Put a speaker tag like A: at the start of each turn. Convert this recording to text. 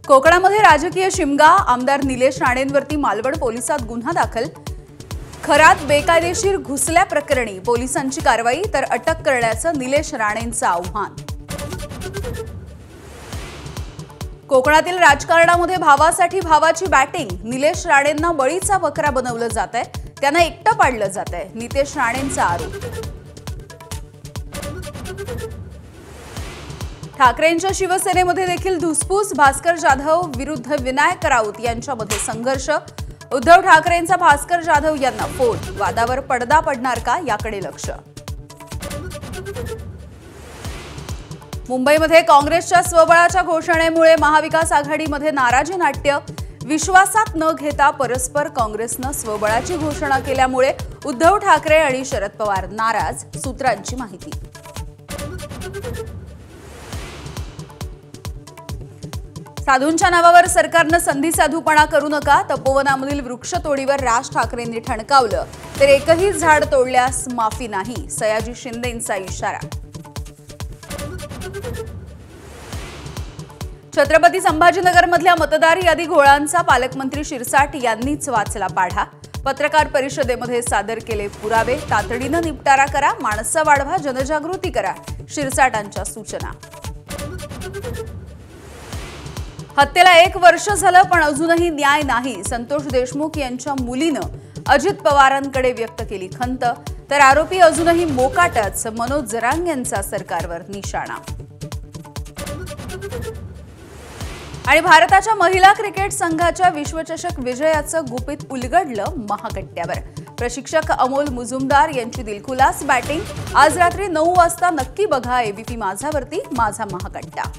A: कोकणामध्ये राजकीय शिमगा, आमदार निलेश राणेंवरती मालवण पोलिसात गुन्हा दाखल। खरात बेकायदेशीर घुसल्याप्रकरणी पोलिसांची कारवाई, तर अटक करण्याचं निलेश राणेंचं आव्हान। कोकणातील राजकारणामध्ये भावासाठी भावाची बॅटिंग, निलेश राणेंना बळीचा बकरा बनवलं जातंय, त्यांना एकटं पाडलं जातंय, नितेश राणेंचा आरोप। ठाकरेंच्या शिवसेनेमध्ये देखील धुसफूस, भास्कर जाधव विरुद्ध विनायक राऊत यांच्यामध्ये संघर्ष। उद्धव ठाकरेंचा भास्कर जाधव यांना फोन, वादावर पडदा पडणार का याकडे लक्ष। मुंबईमध्ये काँग्रेसच्या स्वबळाच्या घोषणेमुळे महाविकास आघाडीमध्ये नाराजी नाट्य। विश्वासात न घेता परस्पर काँग्रेसनं स्वबळाची घोषणा केल्यामुळे उद्धव ठाकरे आणि शरद पवार नाराज, सूत्रांची माहिती। साधूंच्या नावावर सरकारनं संधी साधूपणा करू नका, तपोवनामधील वृक्षतोडीवर राज ठाकरेंनी ठणकावलं, तर एकही झाड तोडल्यास माफी नाही, सयाजी शिंदेंचा इशारा। छत्रपती संभाजीनगरमधल्या मतदार यादी घोळांचा पालकमंत्री शिरसाट यांनीच वाचला पाढा। पत्रकार परिषदेमध्ये सादर केले पुरावे, तातडीनं निपटारा करा, माणसं वाढवा, जनजागृती करा, शिरसाटांच्या सूचना। हत्येला 1 वर्ष झालं पण अजूनही न्याय नाही, संतोष देशमुख यांच्या मुलीनं अजित पवारांकडे व्यक्त केली खंत, तर आरोपी अजूनही मोकाटच, मनोज जरांगे यांचा सरकारवर निशाणा। आणि भारताच्या महिला क्रिकेट संघाच्या विश्वचषक विजयाचं गुपित उलगडलं महागट्ट्यावर। प्रशिक्षक अमोल मुजुमदार यांची दिलखुलास बॅटिंग। आज रात्री 9 वाजता नक्की बघा एबीपी माझावरती माझा महागट्टा।